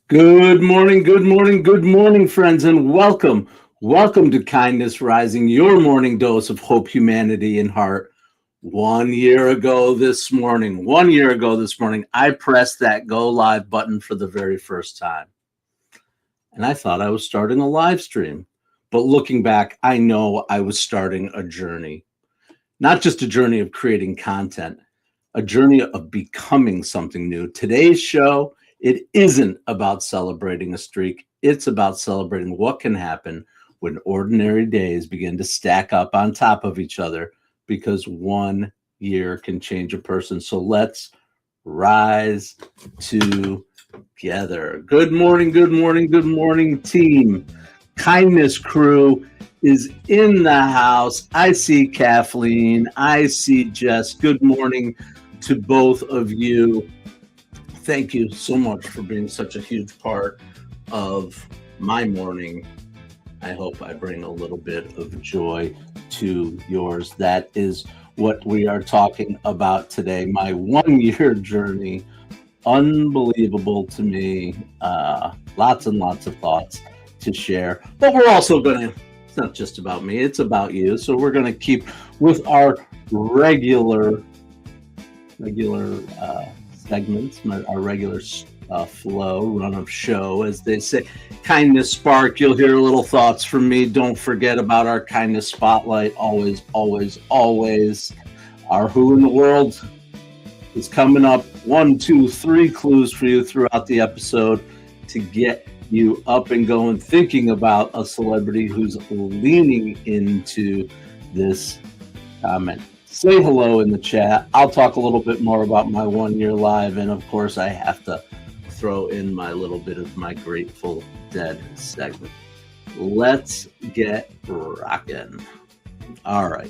Good morning, good morning, good morning, friends, and welcome. Welcome to Kindness Rising, your morning dose of hope, humanity, and heart. 1 year ago this morning, I pressed that go live button for the very first time. And I thought I was starting a live stream. But looking back, I know I was starting a journey, not just a journey of creating content, a journey of becoming something new. Today's show, it isn't about celebrating a streak. It's about celebrating what can happen when ordinary days begin to stack up on top of each other because 1 year can change a person. So let's rise together. Good morning, good morning, good morning, team. Kindness crew is in the house. I see Kathleen. I see Jess. Good morning to both of you. Thank you so much for being such a huge part of my morning. I hope I bring a little bit of joy to yours. That is what we are talking about today. My 1 year journey. Unbelievable to me. Lots and lots of thoughts to share. But we're also going to, it's not just about me, it's about you. So we're going to keep with our regular segments, our regular flow, run of show, as they say. Kindness Spark, you'll hear little thoughts from me. Don't forget about our Kindness Spotlight. Always, always, always. Our Who in the World is coming up. 1, 2, 3 clues for you throughout the episode to get you up and going, thinking about a celebrity who's leaning into this comment. Say hello in the chat. I'll talk a little bit more about my 1 year live, and of course I have to throw in my little bit of my Grateful Dead segment. Let's get rocking. All right.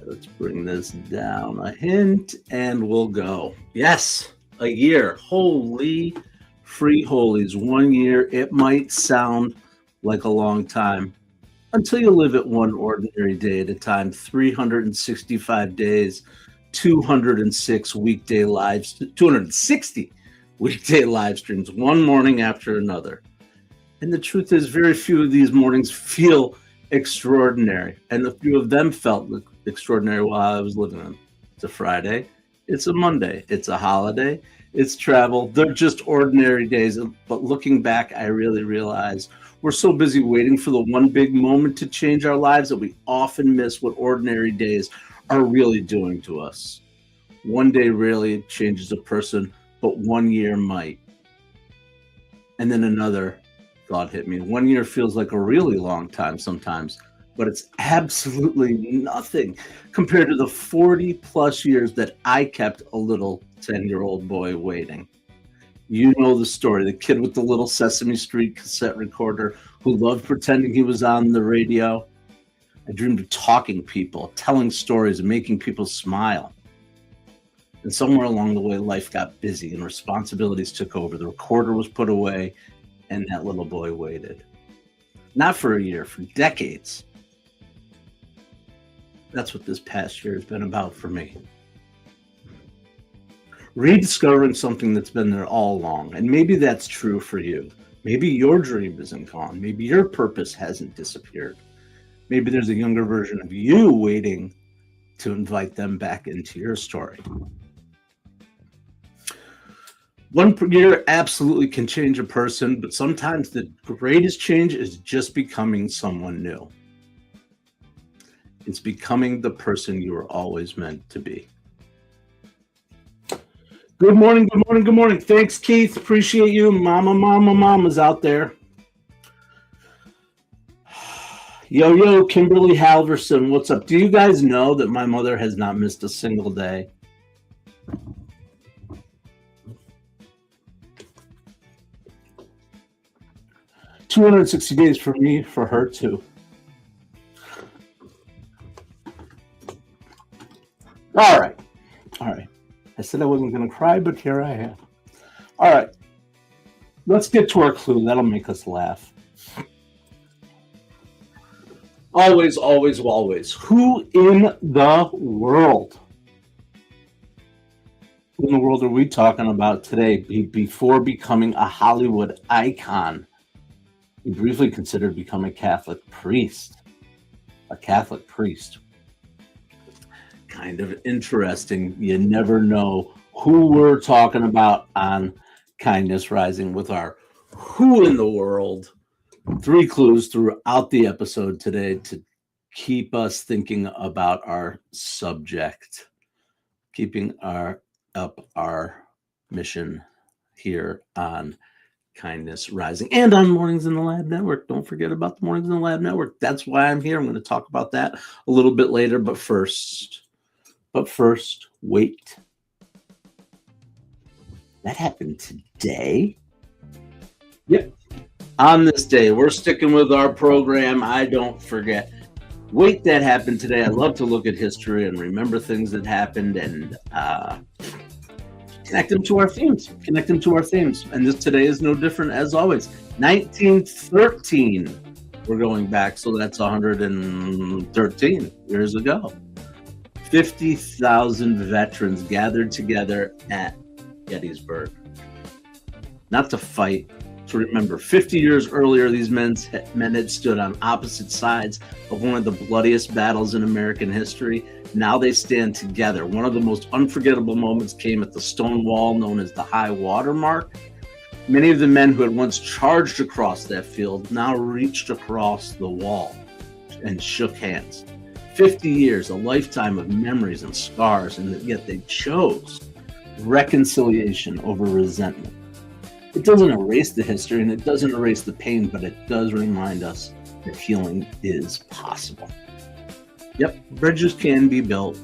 Let's bring this down a hint and we'll go. Yes, a year. Holy free holies. 1 year. It might sound like a long time until you live it one ordinary day at a time. 365 days, 206 weekday lives, 260 weekday live streams, one morning after another. And the truth is, very few of these mornings feel extraordinary, and a few of them felt extraordinary while I was living them. It's a Friday, it's a Monday, it's a holiday, it's travel. They're just ordinary days. But looking back, I really realized we're so busy waiting for the one big moment to change our lives that we often miss what ordinary days are really doing to us. One day really changes a person, but 1 year might. And then another thought hit me. 1 year feels like a really long time sometimes, but it's absolutely nothing compared to the 40 plus years that I kept a little 10-year-old boy waiting. You know the story, the kid with the little Sesame Street cassette recorder who loved pretending he was on the radio. I dreamed of talking people, telling stories, and making people smile. And somewhere along the way, life got busy and responsibilities took over. The recorder was put away, and that little boy waited. Not for a year, for decades. That's what this past year has been about for me. Rediscovering something that's been there all along. And maybe that's true for you. Maybe your dream isn't gone. Maybe your purpose hasn't disappeared. Maybe there's a younger version of you waiting to invite them back into your story. 1 year absolutely can change a person, but sometimes the greatest change is just becoming someone new. It's becoming the person you were always meant to be. Good morning, good morning, good morning. Thanks, Keith. Appreciate you. Mama's out there. Yo, Kimberly Halverson, what's up? Do you guys know that my mother has not missed a single day? $260 days for me, for her too. All right. I said I wasn't going to cry, but here I am. All right. Let's get to our clue. That'll make us laugh. Always, always, always. Who in the world the world are we talking about today? Before becoming a Hollywood icon, he briefly considered becoming a Catholic priest. A Catholic priest. Kind of interesting. You never know who we're talking about on Kindness Rising with our Who in the World. 3 clues throughout the episode today to keep us thinking about our subject, keeping up our mission here on Kindness Rising and on Mornings in the Lab Network. Don't forget about the Mornings in the Lab Network. That's why I'm here. I'm going to talk about that a little bit later, but first, wait. That happened today? Yep. On this day, we're sticking with our program. I don't forget. Wait, that happened today. I love to look at history and remember things that happened and connect them to our themes. And this today is no different as always. 1913. We're going back, so that's 113 years ago. 50,000 veterans gathered together at Gettysburg. Not to fight, to remember. 50 years earlier, these men had stood on opposite sides of one of the bloodiest battles in American history. Now they stand together. One of the most unforgettable moments came at the stone wall known as the high water mark. Many of the men who had once charged across that field now reached across the wall and shook hands. 50 years, a lifetime of memories and scars, and yet they chose reconciliation over resentment. It doesn't erase the history and it doesn't erase the pain, but it does remind us that healing is possible. Yep, bridges can be built.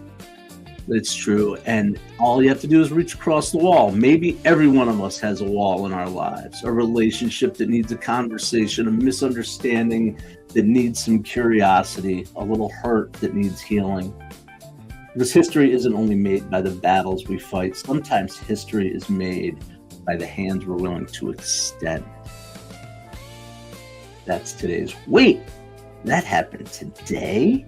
It's true. And all you have to do is reach across the wall. Maybe every one of us has a wall in our lives, a relationship that needs a conversation, a misunderstanding that needs some curiosity, a little hurt that needs healing. Because history isn't only made by the battles we fight. Sometimes history is made by the hands we're willing to extend. That's today's. Wait, that happened today?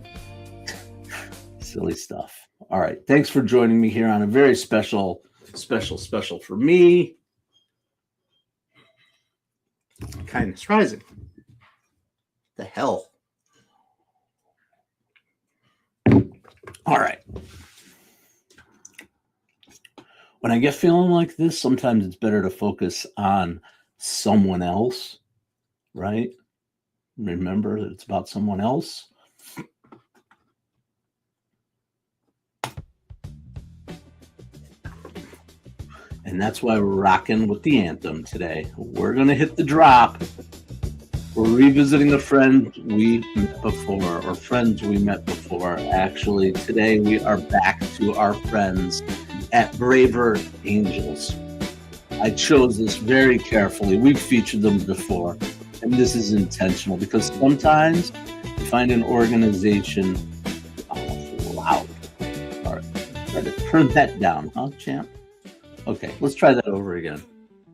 Silly stuff. All right. Thanks for joining me here on a very special for me. Kindness Rising. The hell? All right. When I get feeling like this, sometimes it's better to focus on someone else, right? Remember that it's about someone else. And that's why we're rocking with the anthem today. We're going to hit the drop. We're revisiting a friend we met before, or friends we met before. Actually, today we are back to our friends at Braver Angels. I chose this very carefully. We've featured them before, and this is intentional because sometimes you find an organization. Oh, loud. All right, try to turn that down, huh, champ? Okay, let's try that over again.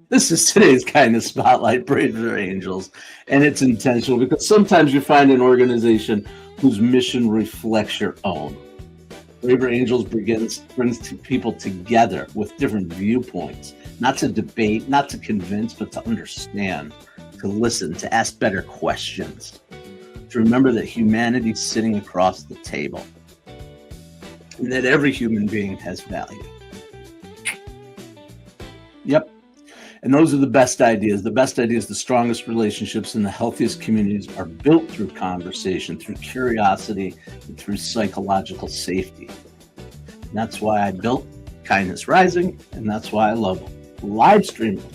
This is today's Kindness Spotlight, Braver Angels, and it's intentional because sometimes you find an organization whose mission reflects your own. Braver Angels brings people together with different viewpoints, not to debate, not to convince, but to understand, to listen, to ask better questions, to remember that humanity is sitting across the table, and that every human being has value. Yep. And those are the best ideas. The best ideas, the strongest relationships, and the healthiest communities are built through conversation, through curiosity, and through psychological safety. And that's why I built Kindness Rising, and that's why I love live streaming.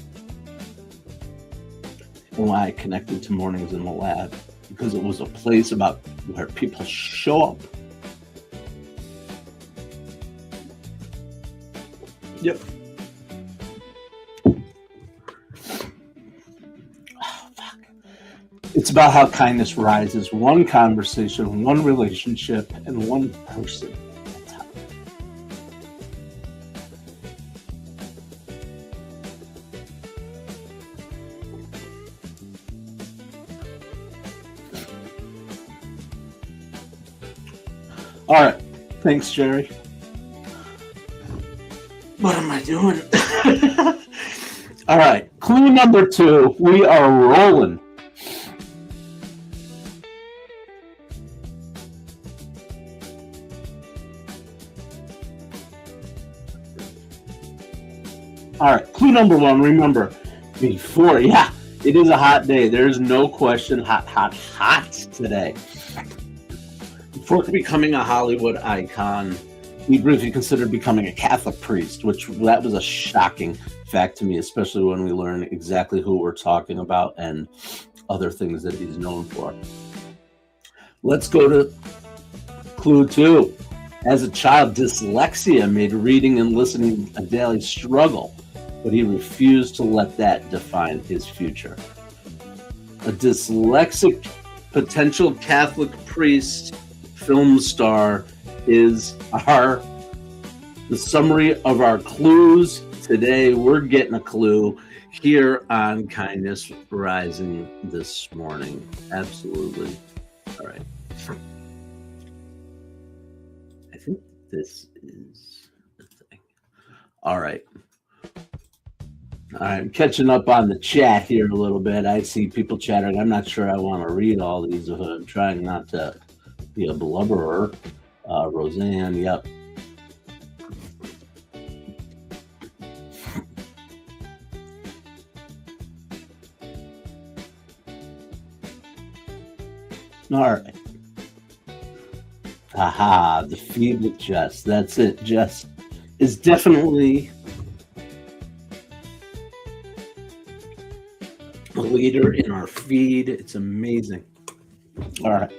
And why I connected to Mornings in the Lab, because it was a place about where people show up. Yep. It's about how kindness rises, one conversation, one relationship, and one person at a time. All right. Thanks, Jerry. What am I doing? All right, clue number 2. We are rolling. All right, clue number 1. Remember, before, it is a hot day. There's no question. Hot today. Before becoming a Hollywood icon, he briefly considered becoming a Catholic priest, which that was a shocking fact to me, especially when we learn exactly who we're talking about and other things that he's known for. Let's go to clue 2. As a child, dyslexia made reading and listening a daily struggle, but he refused to let that define his future. A dyslexic potential Catholic priest film star is the summary of our clues. Today we're getting a clue here on Kindness Rising this morning. Absolutely. All right. I think this is the thing. All right. I'm catching up on the chat here a little bit. I see people chattering. I'm not sure I want to read all these. I'm trying not to be a blubberer. Roseanne, yep. All right. Aha, the feed with Jess. That's it. Jess is definitely a leader in our feed. It's amazing. All right.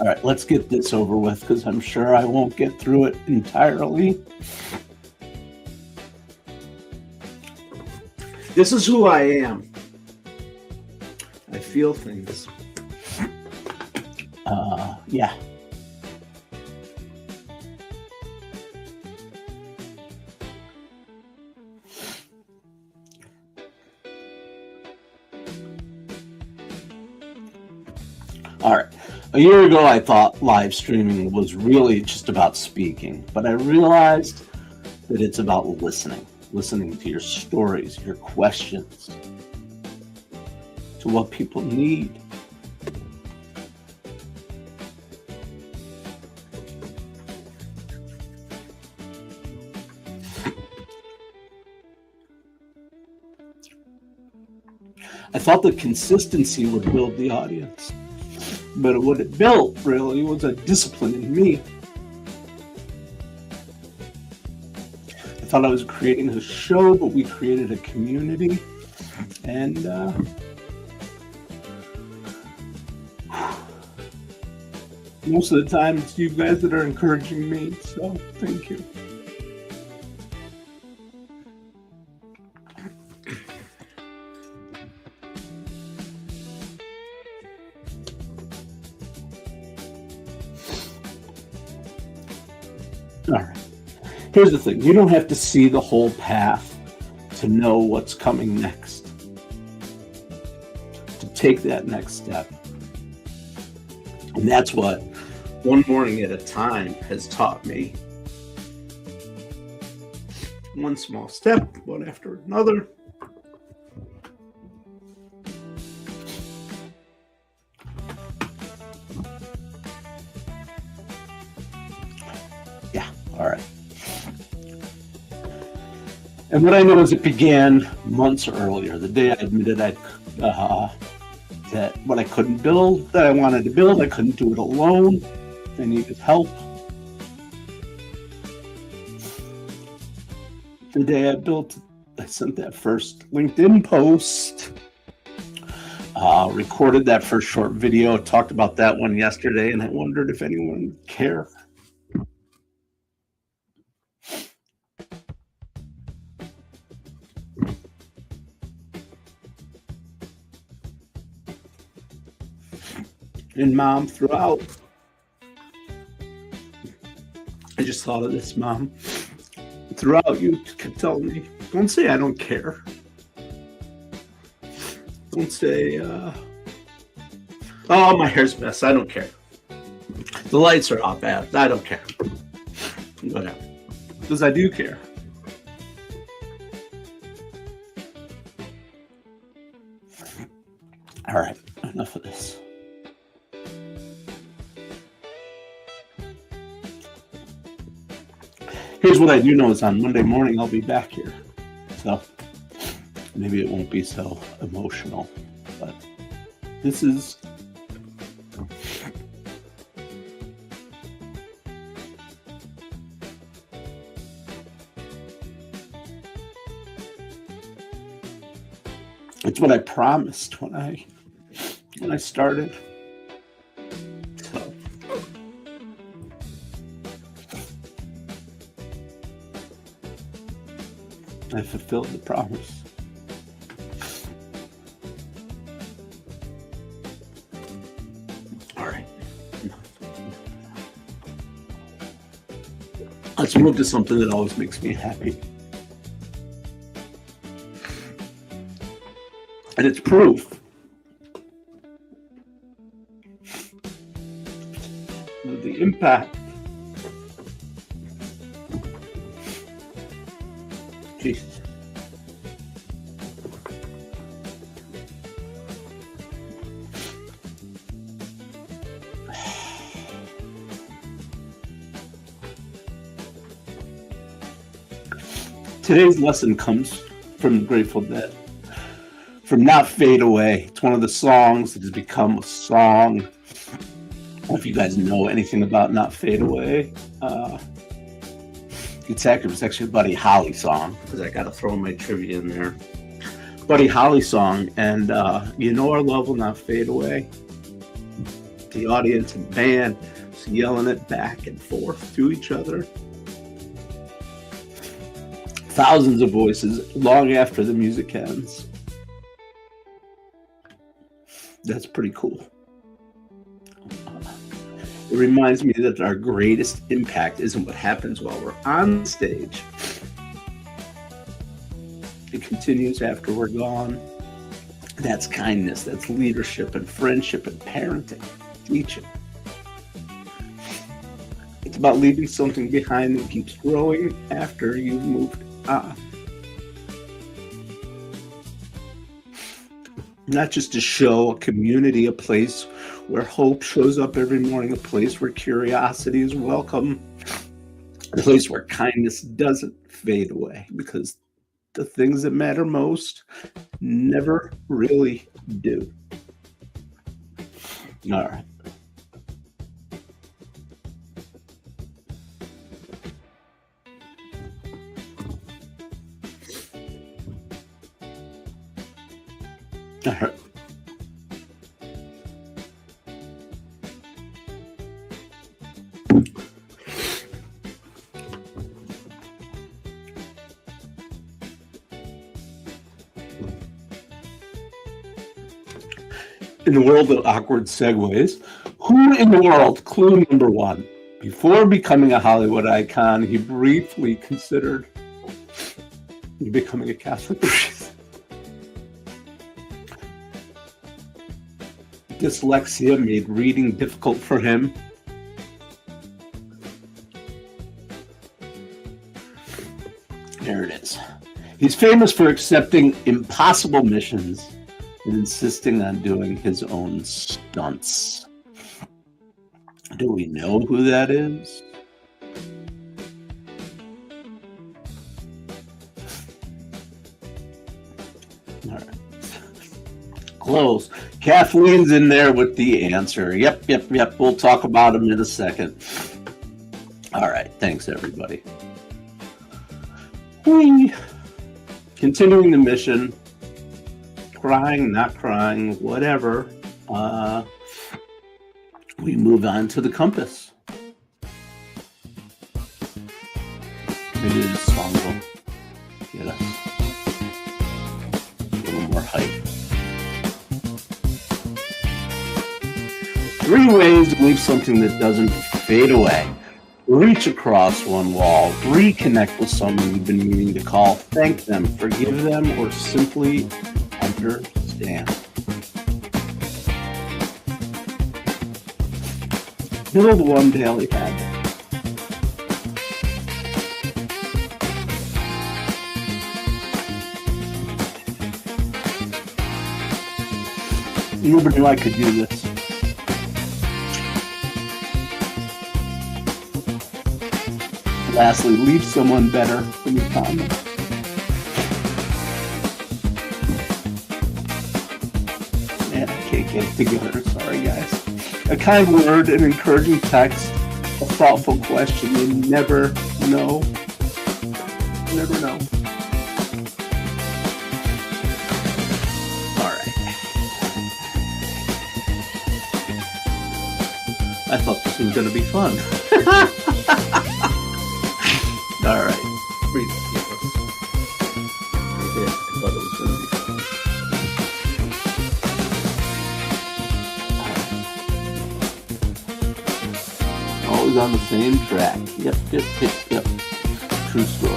All right, let's get this over with because I'm sure I won't get through it entirely. This is who I am. I feel things. Yeah. All right. A year ago, I thought live streaming was really just about speaking, but I realized that it's about listening to your stories, your questions, to what people need. I thought the consistency would build the audience. But what it built really was a discipline in me. I thought I was creating a show, but we created a community. And most of the time, it's you guys that are encouraging me. So thank you. All right. Here's the thing. You don't have to see the whole path to know what's coming next. To take that next step. And that's what one morning at a time has taught me. One small step, one after another. All right. And what I know is it began months earlier, the day I admitted that what I couldn't build, that I wanted to build, I couldn't do it alone. I needed help. The day I sent that first LinkedIn post, recorded that first short video, talked about that one yesterday, and I wondered if anyone would care. And Mom, throughout, I just thought of this, Mom. Throughout, you kept telling me, don't say I don't care. Don't say, oh, my hair's a mess, I don't care. The lights are off, I don't care. Whatever. Because I do care. All right, enough of this. Here's what I do know is on Monday morning I'll be back here. So maybe it won't be so emotional, but this is it's what I promised when I started. So I fulfilled the promise. All right. Let's move to something that always makes me happy. And it's proof of the impact. Jesus. Today's lesson comes from the Grateful Dead. From Not Fade Away. It's one of the songs that has become a song. I don't know if you guys know anything about Not Fade Away. It's actually a Buddy Holly song, because I got to throw my trivia in there. Buddy Holly song, and you know our love will not fade away. The audience and band was yelling it back and forth to each other. Thousands of voices long after the music ends. That's pretty cool. It reminds me that our greatest impact isn't what happens while we're on stage. It continues after we're gone. That's kindness, that's leadership and friendship and parenting, teaching. It's about leaving something behind that keeps growing after you've moved on. Not just a show, a community, a place where hope shows up every morning, a place where curiosity is welcome, a place where kindness doesn't fade away, because the things that matter most never really do. All right. All right. In the world of awkward segues, who in the world, clue number one, before becoming a Hollywood icon, he briefly considered becoming a Catholic priest? Dyslexia made reading difficult for him. There it is. He's famous for accepting impossible missions and insisting on doing his own stunts. Do we know who that is? All right. Close. Kathleen's in there with the answer. Yep. We'll talk about him in a second. All right. Thanks, everybody. Continuing the mission. Crying, not crying, whatever. We move on to the compass. Maybe this song will get us a little more hype. 3 ways to leave something that doesn't fade away. Reach across one wall. Reconnect with someone you've been meaning to call. Thank them, forgive them, or simply understand. Killed one daily habit. Nobody like could do this. Lastly, leave someone better in the comments. Man, I can't get it together. Sorry, guys. A kind word, an encouraging text, a thoughtful question. You never know. You never know. All right. I thought this was going to be fun. All right. Read it. Yeah, I thought it was going to be fun. Always on the same track. Yep. True story.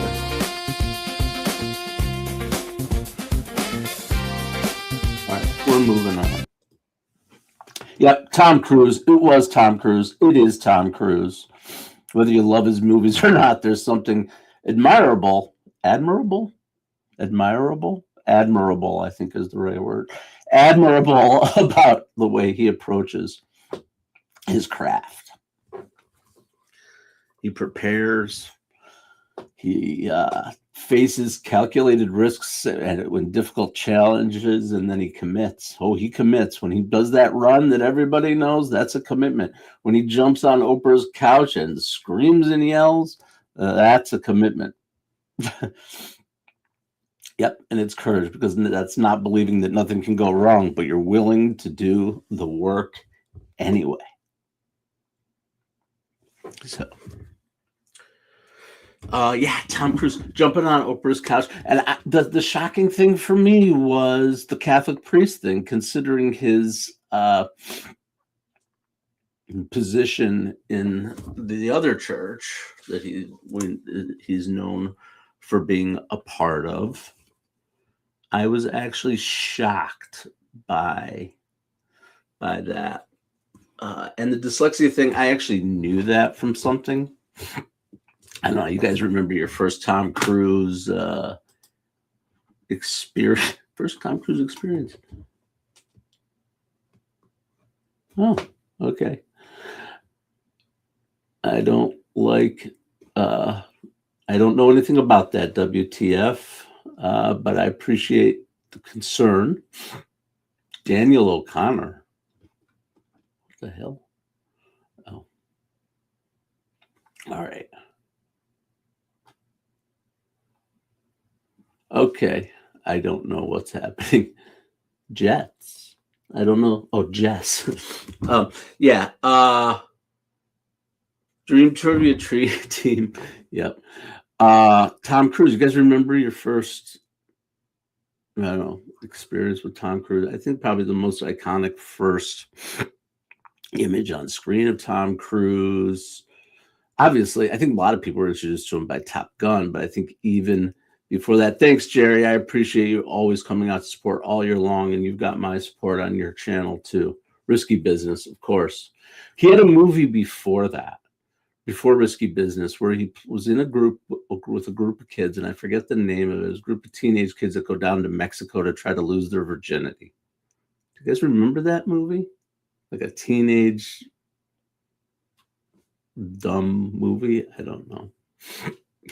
All right, we're moving on. Yep, Tom Cruise. It was Tom Cruise. It is Tom Cruise. Whether you love his movies or not, there's something admirable, I think is the right word, admirable about the way he approaches his craft. He prepares, he faces calculated risks and when difficult challenges, and then he commits. He commits. When he does that run that everybody knows, that's a commitment. When he jumps on Oprah's couch and screams and yells, that's a commitment. Yep, and it's courage, because that's not believing that nothing can go wrong, but you're willing to do the work anyway. So, Tom Cruise jumping on Oprah's couch. And the shocking thing for me was the Catholic priest thing, considering his position in the other church that he's known for being a part of. I was actually shocked by that. And the dyslexia thing, I actually knew that from something. I don't know. You guys remember your first Tom Cruise experience? First Tom Cruise experience? Oh, okay. I don't know anything about that, WTF, but I appreciate the concern. Daniel O'Connor. What the hell? Oh. All right. Okay. I don't know what's happening. Jets. I don't know. Oh, Jess. Dream Trivia Team. Yep. Tom Cruise. You guys remember your first, experience with Tom Cruise? I think probably the most iconic first image on screen of Tom Cruise. Obviously, I think a lot of people were introduced to him by Top Gun, but I think even before that, thanks, Jerry. I appreciate you always coming out to support all year long, and you've got my support on your channel too. Risky Business, of course. He had a movie before that, before Risky Business, where he was in a group with a group of kids, and I forget the name of it. It was a group of teenage kids that go down to Mexico to try to lose their virginity. Do you guys remember that movie? Like a teenage dumb movie? I don't know.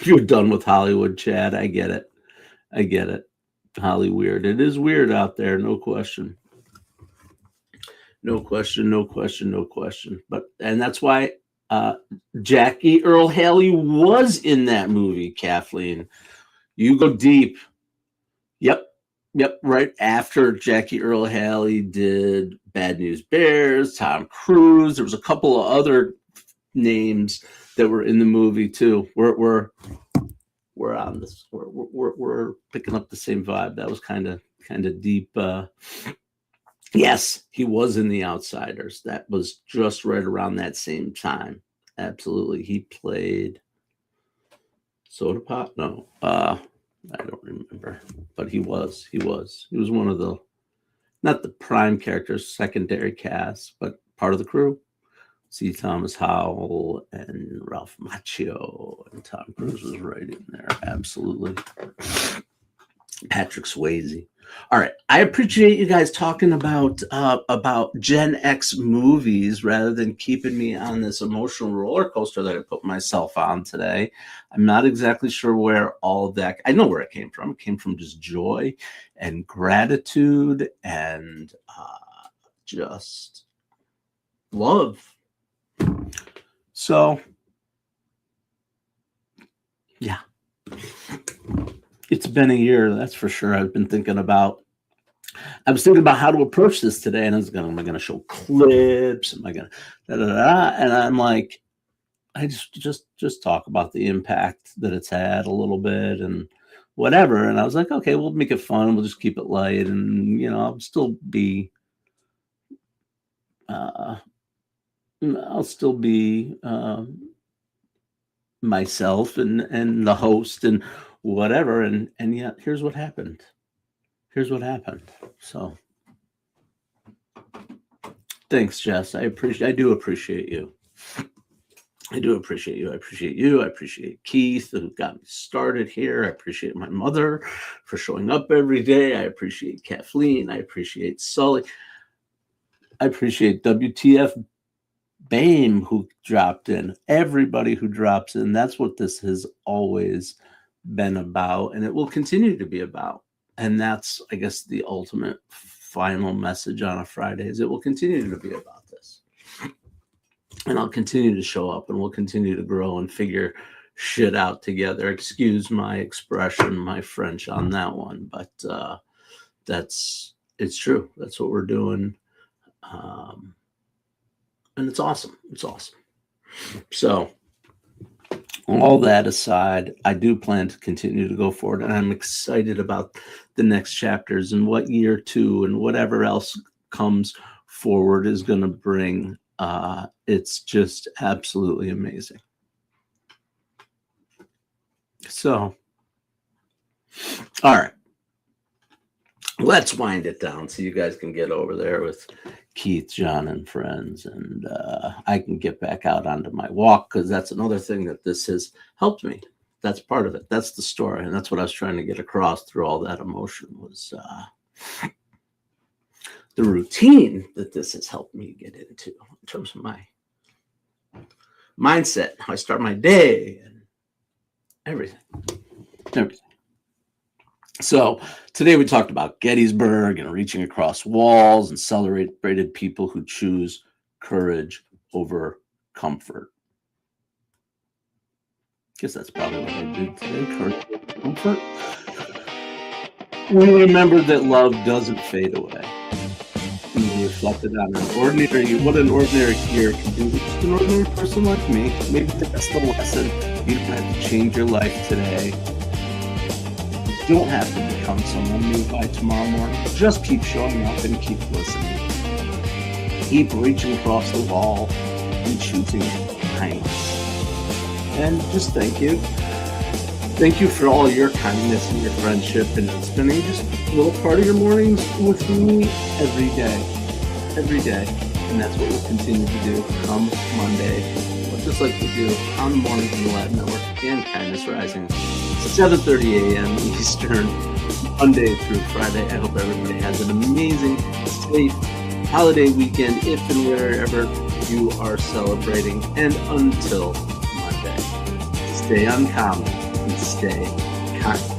You're done with Hollywood, Chad. I get it. Holly weird. It is weird out there, no question. No question. And that's why Jackie Earle Haley was in that movie, Kathleen. You go deep. Yep. Right after Jackie Earle Haley did Bad News Bears, Tom Cruise. There was a couple of other names that were in the movie too. We're on this. We're picking up the same vibe. That was kind of deep. Yes, he was in The Outsiders. That was just right around that same time. Absolutely, he played Soda Pop. No, I don't remember, but he was one of the, not the prime characters, secondary cast, but part of the crew. C. Thomas Howell and Ralph Macchio, and Tom Cruise was right in there. Absolutely. Patrick Swayze. All right. I appreciate you guys talking about Gen X movies rather than keeping me on this emotional roller coaster that I put myself on today. I'm not exactly sure where all of that, I know where it came from. It came from just joy and gratitude and just love. So, yeah. It's been a year, that's for sure. I was thinking about how to approach this today, and am I going to show clips? Am I going to And I'm like, I just talk about the impact that it's had a little bit and whatever. And I was like, okay, we'll make it fun. We'll just keep it light, and I'll still be myself and the host and whatever, and yet here's what happened. So thanks, Jess. I do appreciate you. I appreciate you. I appreciate Keith, who got me started here. I appreciate my mother for showing up every day. I appreciate Kathleen. I appreciate Sully. I appreciate WTF Bame, who dropped in. Everybody who drops in. That's what this has always been about, and it will continue to be about. And that's, I guess, the ultimate final message on a Friday is it will continue to be about this. And I'll continue to show up, and we'll continue to grow and figure shit out together. Excuse my expression, my French on that one, but it's true. That's what we're doing. And it's awesome. So all that aside, I do plan to continue to go forward, and I'm excited about the next chapters and what year 2 and whatever else comes forward is going to bring. It's just absolutely amazing. So, all right. Let's wind it down so you guys can get over there with Keith, John, and friends, and I can get back out onto my walk, because that's another thing that this has helped me. That's part of it. That's the story, and that's what I was trying to get across through all that emotion was the routine that this has helped me get into in terms of my mindset, how I start my day, and everything. So today we talked about Gettysburg and reaching across walls and celebrated people who choose courage over comfort. Guess that's probably what I did today, courage over comfort. We remembered that love doesn't fade away. And we reflected on what an ordinary year can do to just an ordinary person like me. Maybe that's the lesson. You don't have to change your life today. You don't have to become someone new by tomorrow morning. Just keep showing up and keep listening. Keep reaching across the wall and choosing kindness. And just thank you. Thank you for all your kindness and your friendship and spending just a little part of your mornings with me every day. And that's what we'll continue to do come Monday. Just like we do on the mornings in the Latin Network and Kindness Rising. 7:30 a.m. Eastern, Monday through Friday. I hope everybody has an amazing, safe holiday weekend if and wherever you are celebrating. And until Monday, stay uncommon and stay kind.